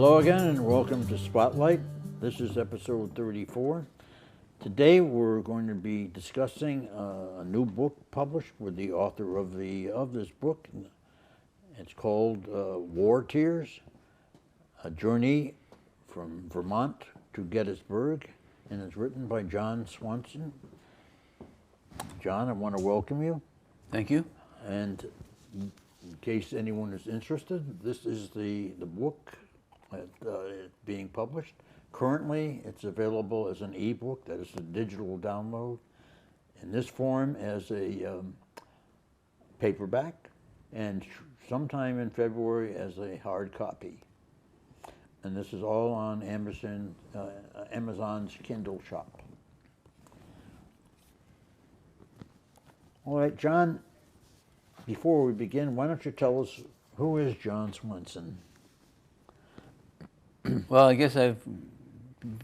Hello again and welcome to Spotlight. This is episode 34. Today we're going to be discussing a new book published with the author of this book. It's called War Tears, A Journey from Vermont to Gettysburg, and it's written by John Swanson. John, I want to welcome you. Thank you. And in case anyone is interested, this is the book being published. Currently, it's available as an ebook, that is a digital download, in this form as a paperback, and sometime in February as a hard copy. And this is all on Amazon's Kindle shop. All right, John, before we begin, why don't you tell us who is John Swanson? Well, I guess I've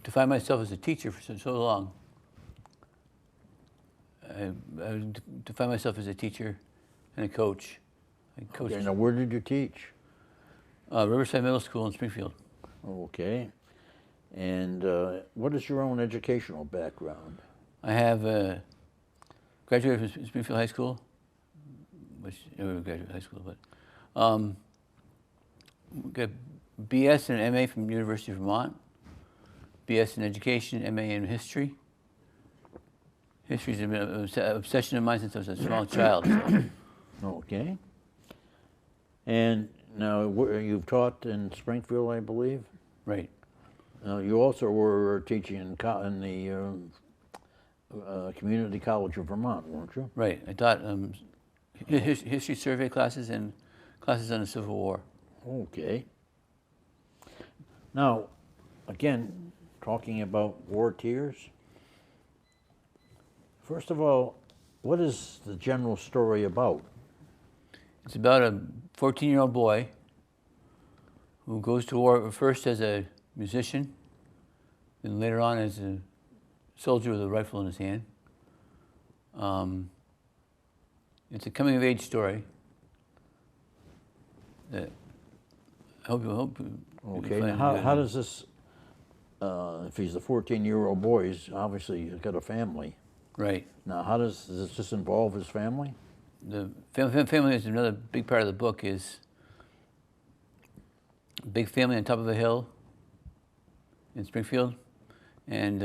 defined myself as a teacher for so long. I defined myself as a teacher and a coach. I coached. Okay, now where did you teach? Riverside Middle School in Springfield. Okay. And what is your own educational background? I have graduated from Springfield High School, which never graduated high school, but got BS and MA from University of Vermont, BS in Education, MA in History. History is an obsession of mine since I was a small child. So. Okay. And now you've taught in Springfield, I believe? Right. You also were teaching in the Community College of Vermont, weren't you? Right. I taught history survey classes and classes on the Civil War. Okay. Now, again, talking about War Tears. First of all, what is the general story about? It's about a 14-year-old boy who goes to war first as a musician, and later on as a soldier with a rifle in his hand. It's a coming-of-age story that I hope. Okay. Now how does this? If he's a 14-year-old boy, he's obviously got a family. Right. Now, how does this involve his family? The family is another big part of the book. Is a big family on top of a hill in Springfield, and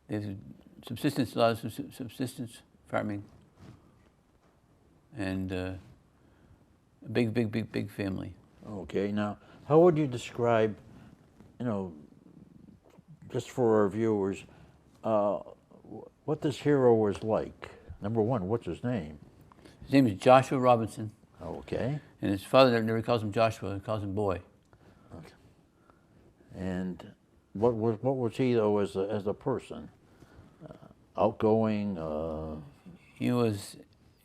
there's subsistence, a lot of subsistence farming, and a big family. Okay. Now, how would you describe, just for our viewers, what this hero was like? Number one, what's his name? His name is Joshua Robinson. Okay. And his father never calls him Joshua; he calls him Boy. Okay. And what was he though as a person? Outgoing. He was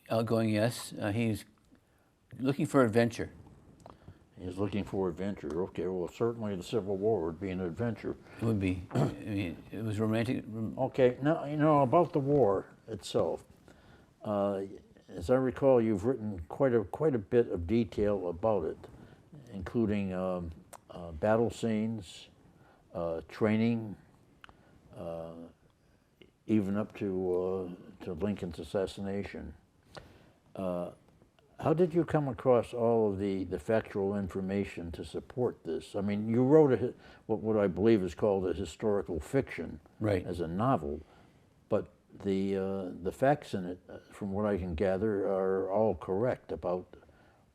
outgoing. Yes, he's looking for adventure. He's looking for adventure. Okay. Well, certainly the Civil War would be an adventure. It would be. I mean, it was romantic. Okay. Now, about the war itself. As I recall, you've written quite a bit of detail about it, including battle scenes, training, even up to Lincoln's assassination. How did you come across all of the factual information to support this? I mean, you wrote what I believe is called a historical fiction, Right, as a novel, but the facts in it, from what I can gather, are all correct about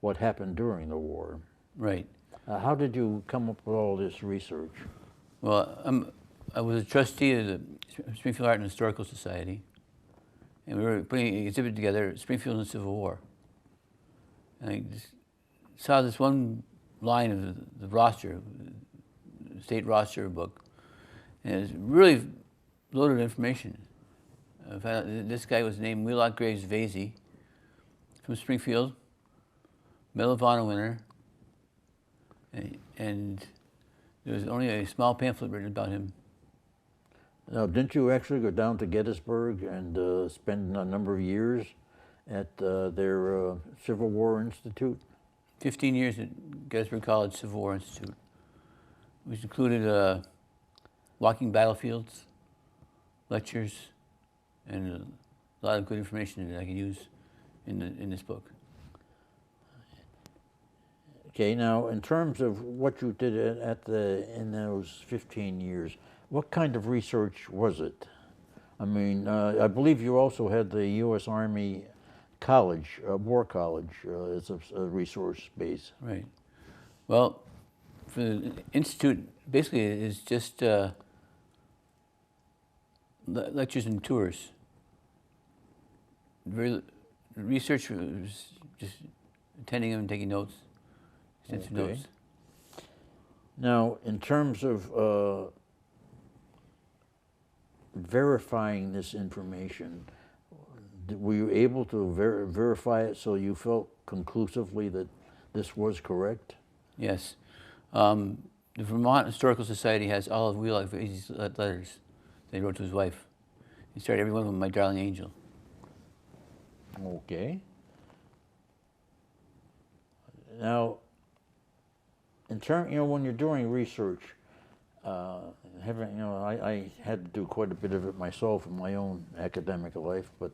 what happened during the war. right. How did you come up with all this research? Well, I was a trustee of the Springfield Art and Historical Society, and we were putting an exhibit together, Springfield and the Civil War. And I just saw this one line of the roster, the state roster book, and it was really loaded with information. I found out that this guy was named Wheelock Graves Vasey from Springfield, Medal of Honor winner, and there was only a small pamphlet written about him. Now, didn't you actually go down to Gettysburg and spend a number of years at their Civil War Institute? 15 years at Gettysburg College Civil War Institute, which included walking battlefields, lectures, and a lot of good information that I can use in this book. Okay, now in terms of what you did in those 15 years, what kind of research was it? I mean, I believe you also had the U.S. Army College, War College, as a resource base. Right. Well, for the Institute, basically it's just lectures and tours. Research was just attending them and taking notes, extensive notes. Now, in terms of verifying this information, were you able to verify it so you felt conclusively that this was correct? Yes. The Vermont Historical Society has all of Wheelock Vasey's letters that he wrote to his wife. He started every one of them, "My darling angel." Okay. Now, in terms, when you're doing research, I had to do quite a bit of it myself in my own academic life, but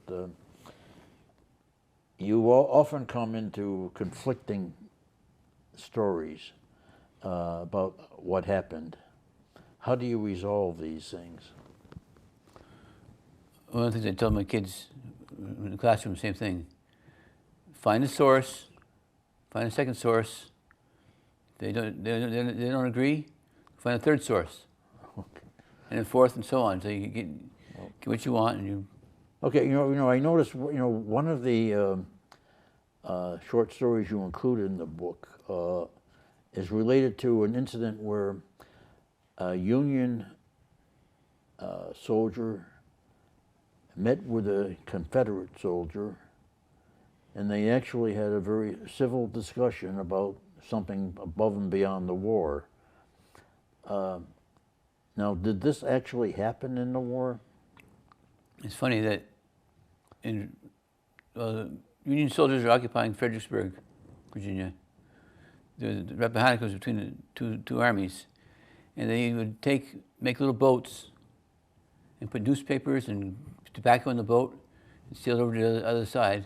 you often come into conflicting stories about what happened. How do you resolve these things? One of the things I tell my kids in the classroom, same thing. Find a source, find a second source. They don't agree, find a third source. Okay. And then fourth and so on. So you get what you want and you. Okay, I noticed, one of the short stories you included in the book is related to an incident where a Union soldier met with a Confederate soldier, and they actually had a very civil discussion about something above and beyond the war. Now, did this actually happen in the war? It's funny that Union soldiers are occupying Fredericksburg, Virginia. The Rappahannock was between the two armies, and they would make little boats and put newspapers and tobacco in the boat and sail it over to the other side,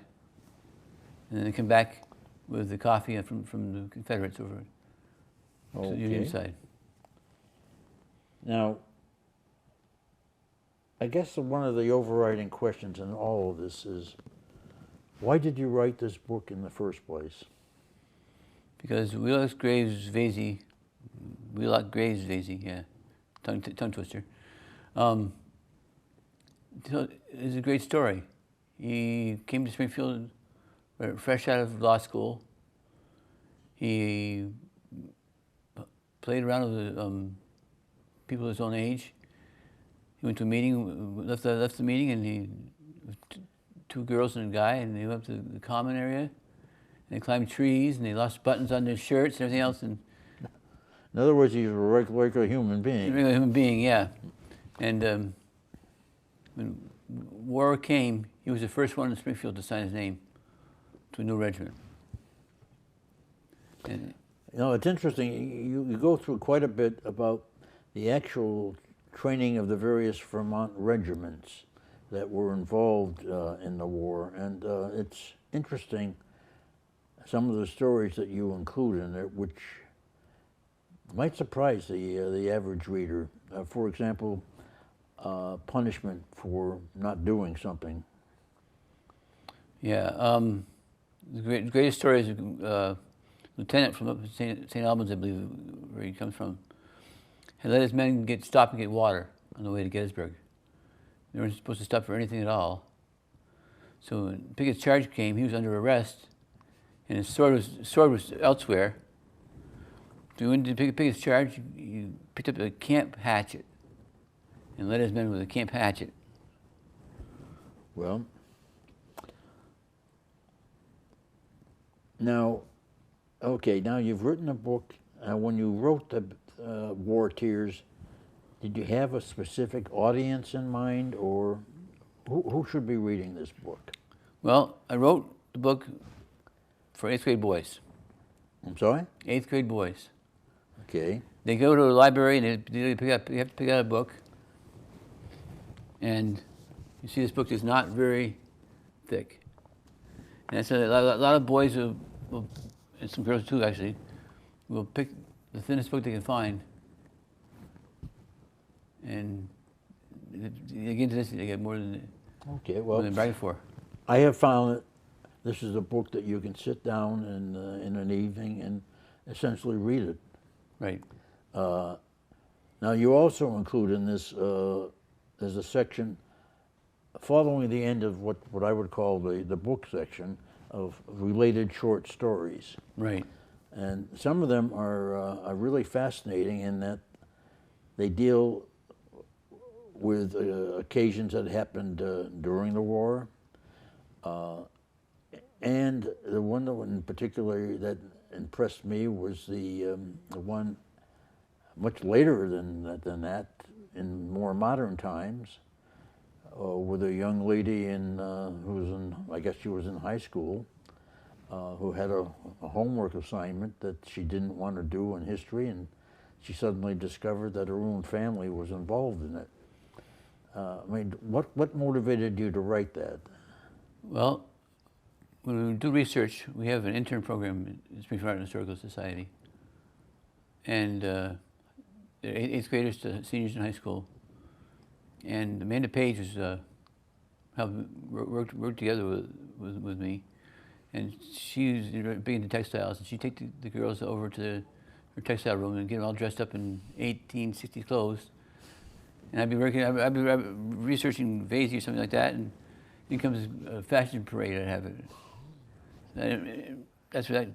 and then they come back with the coffee from the Confederates over to the Union side. Now, I guess one of the overriding questions in all of this is, why did you write this book in the first place? Because Wheelock Graves Vasey, yeah, tongue twister. It's a great story. He came to Springfield fresh out of law school. He played around with people his own age. He went to a meeting, left the meeting, and two girls and a guy, and they went up to the common area, and they climbed trees, and they lost buttons on their shirts and everything else. And in other words, he's a regular human being. A regular human being, yeah. And when war came, he was the first one in Springfield to sign his name to a new regiment. And it's interesting. You go through quite a bit about the actual training of the various Vermont regiments that were involved in the war, and it's interesting some of the stories that you include in it, which might surprise the average reader. For example, punishment for not doing something. Yeah, the greatest story is a lieutenant from up in St. Albans, I believe, where he comes from, had let his men stop and get water on the way to Gettysburg. They weren't supposed to stop for anything at all. So when Pickett's charge came, he was under arrest, and his sword was elsewhere. So he went to Pickett's charge. He picked up a camp hatchet and led his men with a camp hatchet. Well, now you've written a book. When you wrote the War Tears, did you have a specific audience in mind, or who should be reading this book? Well, I wrote the book for 8th grade boys. I'm sorry? 8th grade boys. Okay. They go to a library and you have to pick out a book. And you see this book is not very thick. And it's a lot of boys will, and some girls too actually, will pick the thinnest book they can find. And they get into this, they get more than Okay, more well, than bragging for. I have found that this is a book that you can sit down in an evening and essentially read it. Right. Now, you also include in this, there's a section following the end of what I would call the book section of related short stories. Right. And some of them are really fascinating in that they deal with occasions that happened during the war. And the one in particular that impressed me was the one much later than that, in more modern times, with a young lady who was in, I guess she was in high school, who had a homework assignment that she didn't want to do in history, and she suddenly discovered that her own family was involved in it. I mean, what motivated you to write that? Well, when we do research, we have an intern program in Springfield Art and Historical Society. And they're 8th graders to seniors in high school. And Amanda Page was worked together with me. And she's big into textiles, and she'd take the girls over to her textile room and get them all dressed up in 1860s clothes. And I'd be researching Vasey or something like that, and in comes a fashion parade. I'd have it. That's where that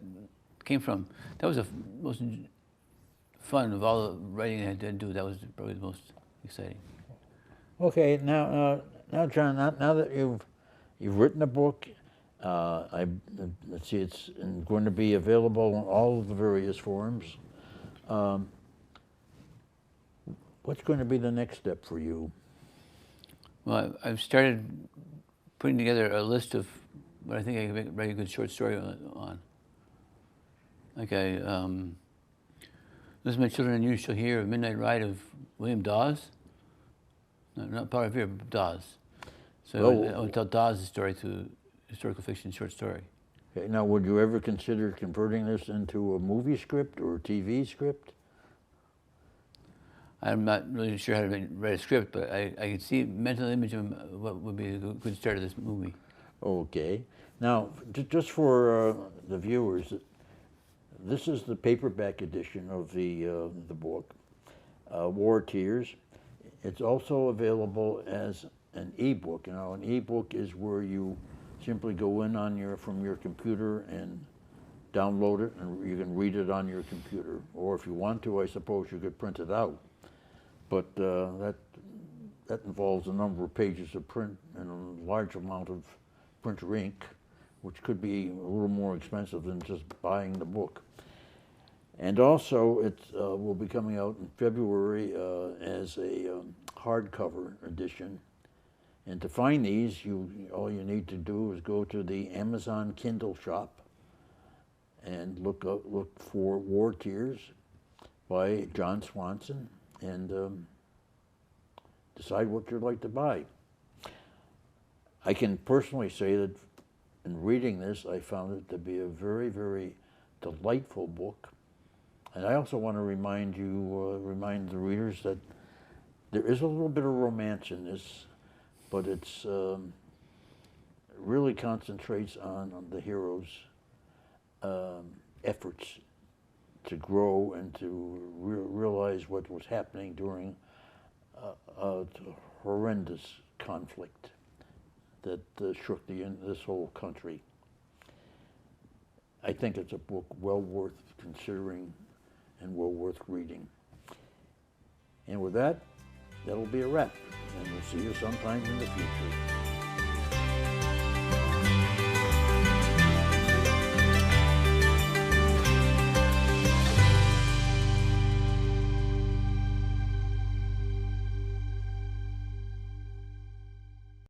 came from. That was the most fun of all the writing I had to do. That was probably the most exciting. Okay, now John, now that you've written a book, let's see, it's going to be available on all of the various forums. What's going to be the next step for you? Well, I've started putting together a list of what I think I can write a good short story on. Like Listen to My Children and You Shall Hear, A Midnight Ride of William Dawes. No, not Power of Fear, but Dawes. So I want to tell Dawes' story through historical fiction short story. Okay, now, would you ever consider converting this into a movie script or a TV script? I'm not really sure how to write a script, but I can see a mental image of what would be a good start of this movie. Okay. Now, just for the viewers, this is the paperback edition of the book, War Tears. It's also available as an e-book. Now, an e-book is where you simply go in from your computer and download it, and you can read it on your computer. Or if you want to, I suppose you could print it out. But that involves a number of pages of print and a large amount of printer ink, which could be a little more expensive than just buying the book. And also, it will be coming out in February as a hardcover edition. And to find these, all you need to do is go to the Amazon Kindle shop and look for War Tears by John Swanson, and decide what you'd like to buy. I can personally say that in reading this, I found it to be a very, very delightful book. And I also want to remind the readers that there is a little bit of romance in this, but it's really concentrates on the hero's efforts to grow and to realize what was happening during a horrendous conflict that shook this whole country. I think it's a book well worth considering and well worth reading. And with that, that'll be a wrap, and we'll see you sometime in the future.